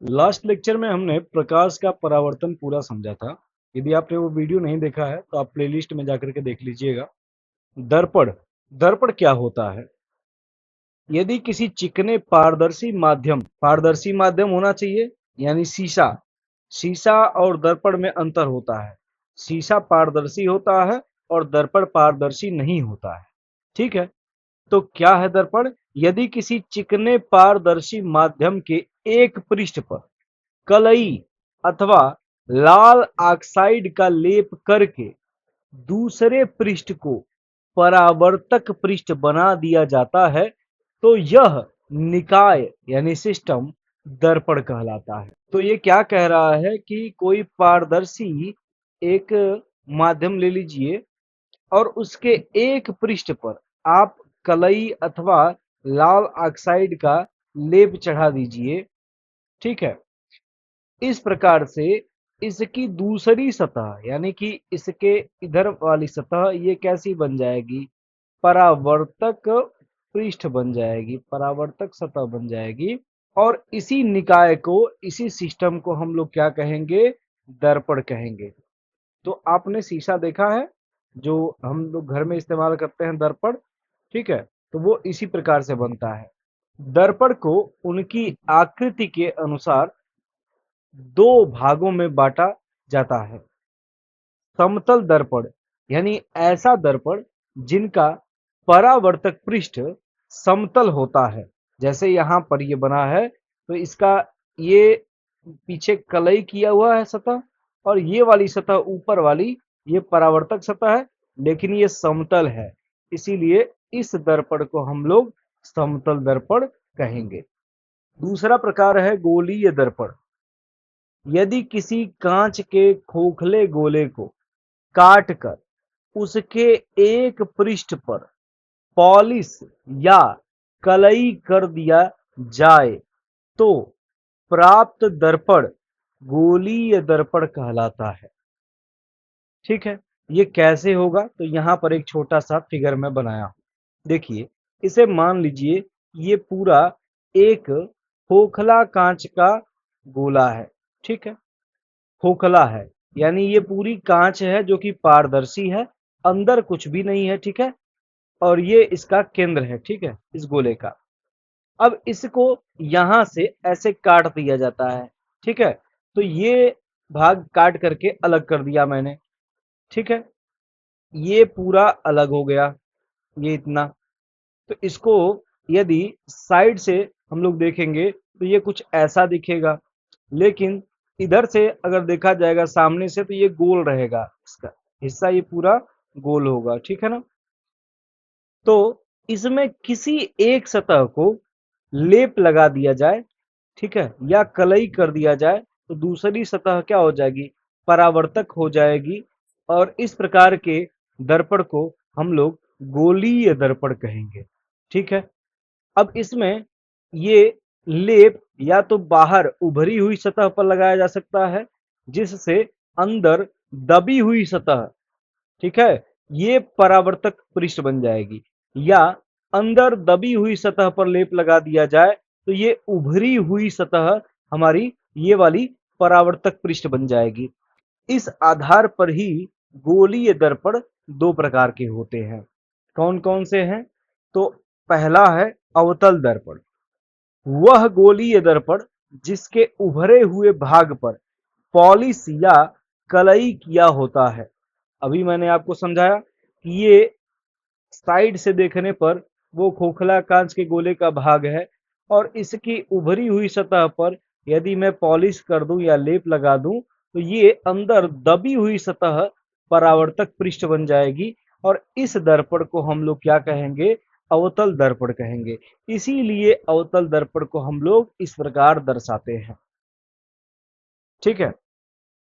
Last lecture में हमने प्रकाश का परावर्तन पूरा समझा था। यदि आपने वो वीडियो नहीं देखा है तो आप प्लेलिस्ट में जाकर के देख लीजिएगा। दर्पण दर्पण क्या होता है? यदि किसी चिकने पारदर्शी माध्यम होना चाहिए, यानी शीशा। शीशा और दर्पण में अंतर होता है। शीशा पारदर्शी होता है और दर्पण पारदर्शी नहीं होता है। ठीक है, तो क्या है दर्पण? यदि किसी चिकने पारदर्शी माध्यम के एक पृष्ठ पर कलई अथवा लाल ऑक्साइड का लेप करके दूसरे पृष्ठ को परावर्तक पृष्ठ बना दिया जाता है, तो यह निकाय यानी सिस्टम दर्पण कहलाता है। तो ये क्या कह रहा है कि कोई पारदर्शी एक माध्यम ले लीजिए और उसके एक पृष्ठ पर आप कलई अथवा लाल ऑक्साइड का लेप चढ़ा दीजिए। ठीक है, इस प्रकार से इसकी दूसरी सतह यानी कि इसके इधर वाली सतह ये कैसी बन जाएगी? परावर्तक पृष्ठ बन जाएगी, परावर्तक सतह बन जाएगी। और इसी निकाय को, इसी सिस्टम को हम लोग क्या कहेंगे? दर्पण कहेंगे। तो आपने शीशा देखा है जो हम लोग घर में इस्तेमाल करते हैं, दर्पण। ठीक है, तो वो इसी प्रकार से बनता है। दर्पण को उनकी आकृति के अनुसार दो भागों में बांटा जाता है। समतल दर्पण यानी ऐसा दर्पण जिनका परावर्तक पृष्ठ समतल होता है, जैसे यहाँ पर ये बना है। तो इसका ये पीछे कलई किया हुआ है सतह, और ये वाली सतह ऊपर वाली ये परावर्तक सतह है, लेकिन ये समतल है। इसीलिए इस दर्पण को हम लोग समतल दर्पण कहेंगे। दूसरा प्रकार है गोलीय दर्पण। यदि किसी कांच के खोखले गोले को काट कर उसके एक पृष्ठ पर पॉलिश या कलई कर दिया जाए, तो प्राप्त दर्पण गोलीय दर्पण कहलाता है। ठीक है, ये कैसे होगा? तो यहाँ पर एक छोटा सा फिगर में बनाया हूं, देखिए। इसे मान लीजिए ये पूरा एक खोखला कांच का गोला है। ठीक है, खोखला है यानी ये पूरी कांच है जो कि पारदर्शी है, अंदर कुछ भी नहीं है। ठीक है, और ये इसका केंद्र है। ठीक है, इस गोले का। अब इसको यहां से ऐसे काट दिया जाता है। ठीक है, तो ये भाग काट करके अलग कर दिया मैंने। ठीक है, ये पूरा अलग हो गया, ये इतना। तो इसको यदि साइड से हम लोग देखेंगे तो ये कुछ ऐसा दिखेगा, लेकिन इधर से अगर देखा जाएगा सामने से तो ये गोल रहेगा, इसका हिस्सा ये पूरा गोल होगा। ठीक है ना? तो इसमें किसी एक सतह को लेप लगा दिया जाए, ठीक है, या कलई कर दिया जाए, तो दूसरी सतह क्या हो जाएगी? परावर्तक हो जाएगी। और इस प्रकार के दर्पण को हम लोग गोलीय दर्पण कहेंगे। ठीक है, अब इसमें ये लेप या तो बाहर उभरी हुई सतह पर लगाया जा सकता है, जिससे अंदर दबी हुई सतह, ठीक है, ये परावर्तक पृष्ठ बन जाएगी। या अंदर दबी हुई सतह पर लेप लगा दिया जाए तो ये उभरी हुई सतह हमारी ये वाली परावर्तक पृष्ठ बन जाएगी। इस आधार पर ही गोलीय दर्पण दो प्रकार के होते हैं। कौन कौन से हैं? तो पहला है अवतल दर्पण। वह गोलीय दर्पण जिसके उभरे हुए भाग पर पॉलिश या कलई किया होता है। अभी मैंने आपको समझाया कि ये साइड से देखने पर वो खोखला कांच के गोले का भाग है, और इसकी उभरी हुई सतह पर यदि मैं पॉलिश कर दूं या लेप लगा दूं तो ये अंदर दबी हुई सतह परावर्तक पृष्ठ बन जाएगी। और इस दर्पण को हम लोग क्या कहेंगे? अवतल दर्पण कहेंगे। इसीलिए अवतल दर्पण को हम लोग इस प्रकार दर्शाते हैं। ठीक है,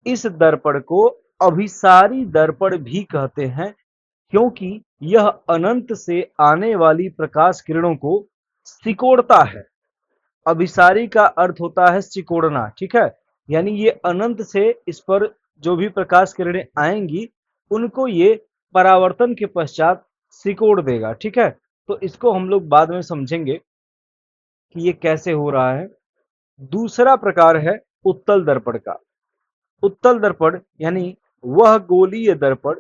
इस दर्पण को अभिसारी दर्पण भी कहते हैं, क्योंकि यह अनंत से आने वाली प्रकाश किरणों को सिकोड़ता है। अभिसारी का अर्थ होता है सिकोड़ना। ठीक है, यानी ये अनंत से इस पर जो भी प्रकाश किरणें आएंगी उनको ये परावर्तन के पश्चात सिकोड़ देगा। ठीक है, तो इसको हम लोग बाद में समझेंगे कि ये कैसे हो रहा है। दूसरा प्रकार है उत्तल दर्पण का। उत्तल दर्पण यानी वह गोलीय दर्पण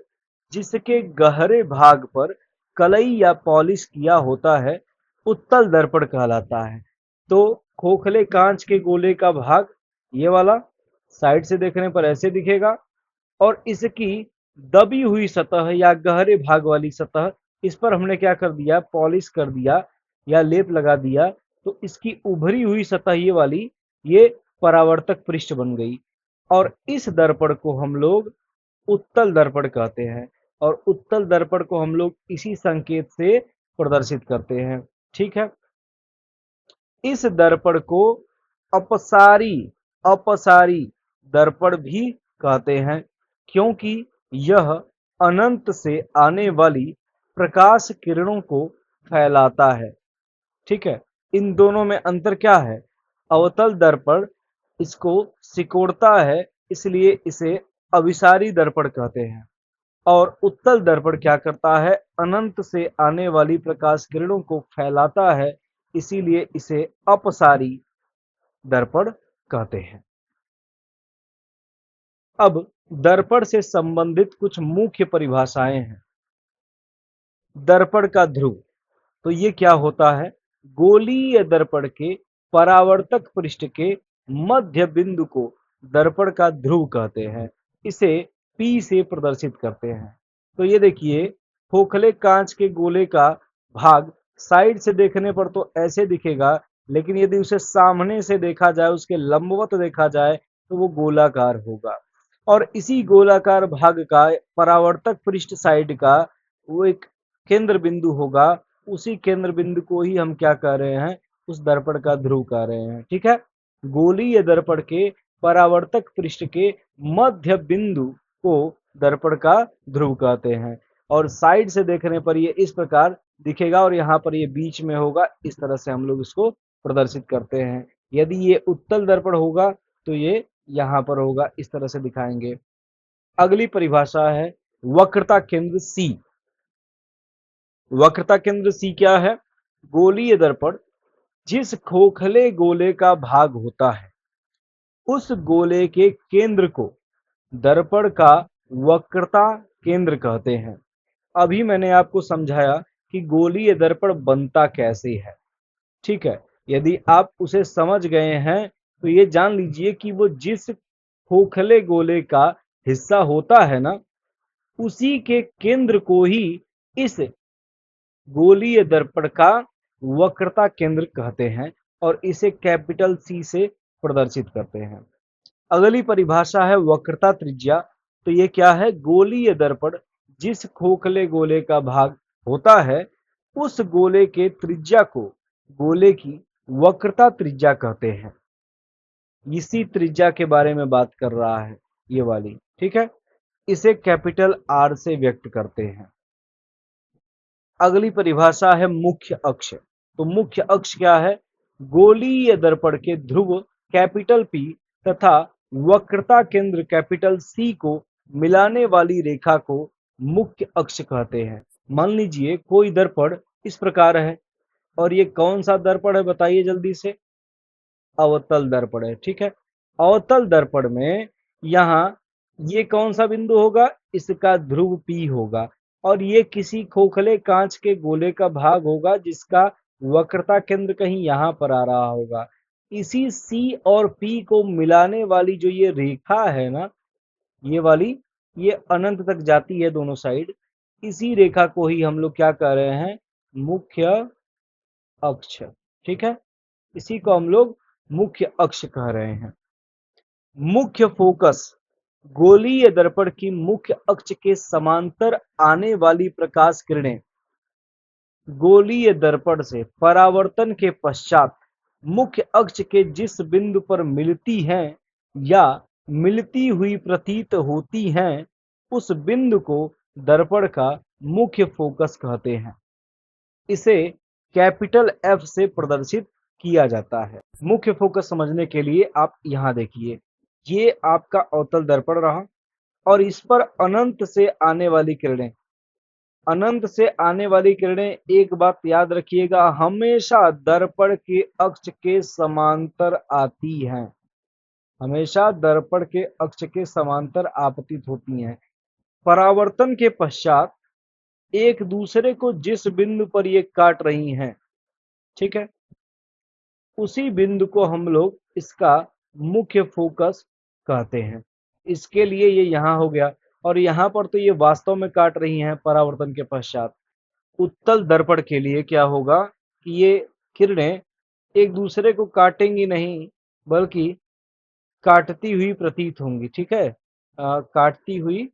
जिसके गहरे भाग पर कलई या पॉलिश किया होता है, उत्तल दर्पण कहलाता है। तो खोखले कांच के गोले का भाग ये वाला साइड से देखने पर ऐसे दिखेगा, और इसकी दबी हुई सतह या गहरे भाग वाली सतह, इस पर हमने क्या कर दिया, पॉलिश कर दिया या लेप लगा दिया, तो इसकी उभरी हुई सतह ये वाली, ये परावर्तक पृष्ठ बन गई। और इस दर्पण को हम लोग उत्तल दर्पण कहते हैं, और उत्तल दर्पण को हम लोग इसी संकेत से प्रदर्शित करते हैं। ठीक है। इस दर्पण को अपसारी अपसारी दर्पण भी कहते हैं, क्योंकि यह अनंत से आने वाली प्रकाश किरणों को फैलाता है। ठीक है। इन दोनों में अंतर क्या है? अवतल दर्पण इसको सिकोड़ता है, इसलिए इसे अभिसारी दर्पण कहते हैं, और उत्तल दर्पण क्या करता है, अनंत से आने वाली प्रकाश किरणों को फैलाता है, इसीलिए इसे अपसारी दर्पण कहते हैं। अब दर्पण से संबंधित कुछ मुख्य परिभाषाएं हैं। दर्पण का ध्रुव, तो ये क्या होता है, गोलीय दर्पण के परावर्तक पृष्ठ के मध्य बिंदु को दर्पण का ध्रुव कहते हैं। इसे P से प्रदर्शित करते हैं। तो ये देखिए, खोखले कांच के गोले का भाग साइड से देखने पर तो ऐसे दिखेगा, लेकिन यदि उसे सामने से देखा जाए, उसके लंबवत देखा जाए, तो वो गोलाकार होगा। और इसी गोलाकार भाग का परावर्तक पृष्ठ साइड का वो एक केंद्र बिंदु होगा, उसी केंद्र बिंदु को ही हम क्या कह रहे हैं, उस दर्पण का ध्रुव कह रहे हैं। ठीक है। गोलीय दर्पण के परावर्तक पृष्ठ के मध्य बिंदु को दर्पण का ध्रुव कहते हैं, और साइड से देखने पर ये इस प्रकार दिखेगा, और यहाँ पर ये बीच में होगा। इस तरह से हम लोग इसको प्रदर्शित करते हैं। यदि ये उत्तल दर्पण होगा तो ये यहाँ पर होगा, इस तरह से दिखाएंगे। अगली परिभाषा है वक्रता केंद्र C। वक्रता केंद्र C क्या है? गोलीय दर्पण जिस खोखले गोले का भाग होता है, उस गोले के केंद्र को दर्पण का वक्रता केंद्र कहते हैं। अभी मैंने आपको समझाया कि गोलीय दर्पण बनता कैसे है। ठीक है। यदि आप उसे समझ गए हैं, तो ये जान लीजिए कि वो जिस खोखले गोले का हिस्सा होता है ना, उसी के केंद्र को ही इस गोलीय दर्पण का वक्रता केंद्र कहते हैं, और इसे कैपिटल C से प्रदर्शित करते हैं। अगली परिभाषा है वक्रता त्रिज्या। तो ये क्या है? गोलीय दर्पण जिस खोखले गोले का भाग होता है, उस गोले के त्रिज्या को गोले की वक्रता त्रिज्या कहते हैं। इसी त्रिज्या के बारे में बात कर रहा है ये वाली। ठीक है। इसे कैपिटल R से व्यक्त करते हैं। अगली परिभाषा है मुख्य अक्ष। तो मुख्य अक्ष क्या है? गोलीय दर्पण के ध्रुव कैपिटल P तथा वक्रता केंद्र कैपिटल C को मिलाने वाली रेखा को मुख्य अक्ष कहते हैं। मान लीजिए कोई दर्पण इस प्रकार है, और ये कौन सा दर्पण है बताइए जल्दी से? अवतल दर्पण है। ठीक है। अवतल दर्पण में यहाँ ये कौन सा बिंदु होगा? इसका ध्रुव P होगा, और ये किसी खोखले कांच के गोले का भाग होगा जिसका वक्रता केंद्र कहीं यहाँ पर आ रहा होगा। इसी C और P को मिलाने वाली जो ये रेखा है ना, ये वाली, ये अनंत तक जाती है दोनों साइड। इसी रेखा को ही हम लोग क्या कह रहे हैं? मुख्य अक्ष। ठीक है। इसी को हम लोग मुख्य अक्ष कह रहे हैं। मुख्य फोकस, गोलीय दर्पण की मुख्य अक्ष के समांतर आने वाली प्रकाश किरणें गोलीय दर्पण से परावर्तन के पश्चात मुख्य अक्ष के जिस बिंदु पर मिलती हैं या मिलती हुई प्रतीत होती हैं, उस बिंदु को दर्पण का मुख्य फोकस कहते हैं। इसे कैपिटल F से प्रदर्शित किया जाता है। मुख्य फोकस समझने के लिए आप यहाँ देखिए, ये आपका अवतल दर्पण रहा, और इस पर अनंत से आने वाली किरणें अनंत से आने वाली किरणें, एक बात याद रखिएगा, हमेशा दर्पण के अक्ष के समांतर आती हैं। हमेशा दर्पण के अक्ष के समांतर आपतित होती हैं। परावर्तन के पश्चात एक दूसरे को जिस बिंदु पर ये काट रही हैं, ठीक है, उसी बिंदु को हम लोग इसका मुख्य फोकस कहते हैं। इसके लिए ये यहाँ हो गया, और यहाँ पर तो ये वास्तव में काट रही हैं परावर्तन के पश्चात। उत्तल दर्पण के लिए क्या होगा कि ये किरणें एक दूसरे को काटेंगी नहीं, बल्कि काटती हुई प्रतीत होंगी, ठीक है। काटती हुई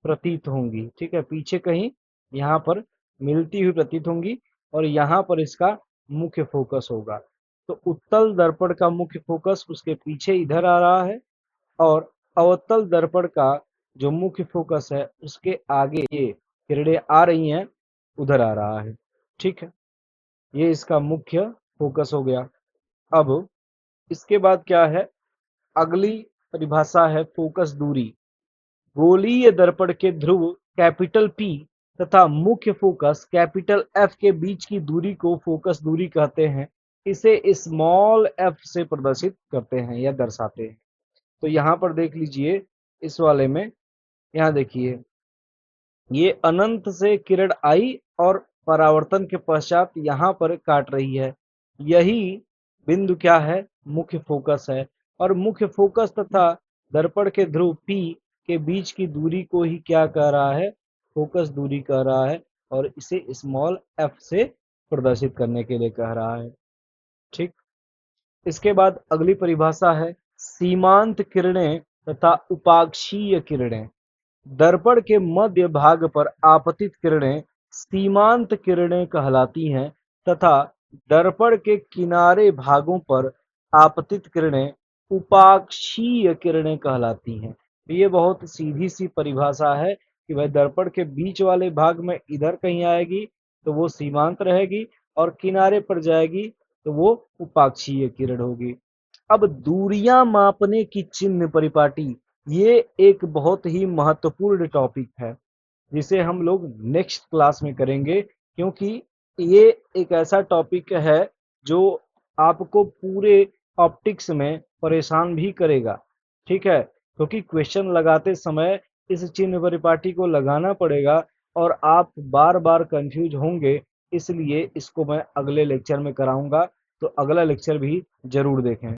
प्रतीत होंगी, ठीक है, पीछे कहीं यहाँ पर मिलती हुई प्रतीत होंगी, और यहाँ पर इसका मुख्य फोकस होगा। तो उत्तल दर्पण का मुख्य फोकस उसके पीछे इधर आ रहा है, और अवतल दर्पण का जो मुख्य फोकस है उसके आगे ये किरणें आ रही हैं, उधर आ रहा है, ठीक है। ये इसका मुख्य फोकस हो गया। अब इसके बाद क्या है, अगली परिभाषा है फोकस दूरी। गोलीय दर्पण के ध्रुव कैपिटल P तथा मुख्य फोकस कैपिटल F के बीच की दूरी को फोकस दूरी कहते हैं। इसे स्मॉल f से प्रदर्शित करते हैं या दर्शाते हैं। तो यहाँ पर देख लीजिए, इस वाले में यहाँ देखिए, ये अनंत से किरण आई और परावर्तन के पश्चात यहाँ पर काट रही है। यही बिंदु क्या है, मुख्य फोकस है, और मुख्य फोकस तथा दर्पण के ध्रुव P के बीच की दूरी को ही क्या कह रहा है, फोकस दूरी कह रहा है, और इसे स्मॉल f से प्रदर्शित करने के लिए कह रहा है, ठीक। इसके बाद अगली परिभाषा है सीमांत किरणें तथा उपाक्षीय किरणें। दर्पण के मध्य भाग पर आपतित किरणें सीमांत किरणें कहलाती हैं, तथा दर्पण के किनारे भागों पर आपतित किरणें उपाक्षीय किरणें कहलाती हैं। तो ये बहुत सीधी सी परिभाषा है कि भाई दर्पण के बीच वाले भाग में इधर कहीं आएगी तो वो सीमांत रहेगी, और किनारे पर जाएगी तो वो उपाक्षीय किरण होगी। अब दूरियां मापने की चिन्ह परिपाटी, ये एक बहुत ही महत्वपूर्ण टॉपिक है जिसे हम लोग नेक्स्ट क्लास में करेंगे, क्योंकि ये एक ऐसा टॉपिक है जो आपको पूरे ऑप्टिक्स में परेशान भी करेगा, ठीक है, क्योंकि क्वेश्चन लगाते समय इस चिन्ह परिपाटी को लगाना पड़ेगा और आप बार बार कंफ्यूज होंगे। इसलिए इसको मैं अगले लेक्चर में कराऊंगा, तो अगला लेक्चर भी जरूर देखें।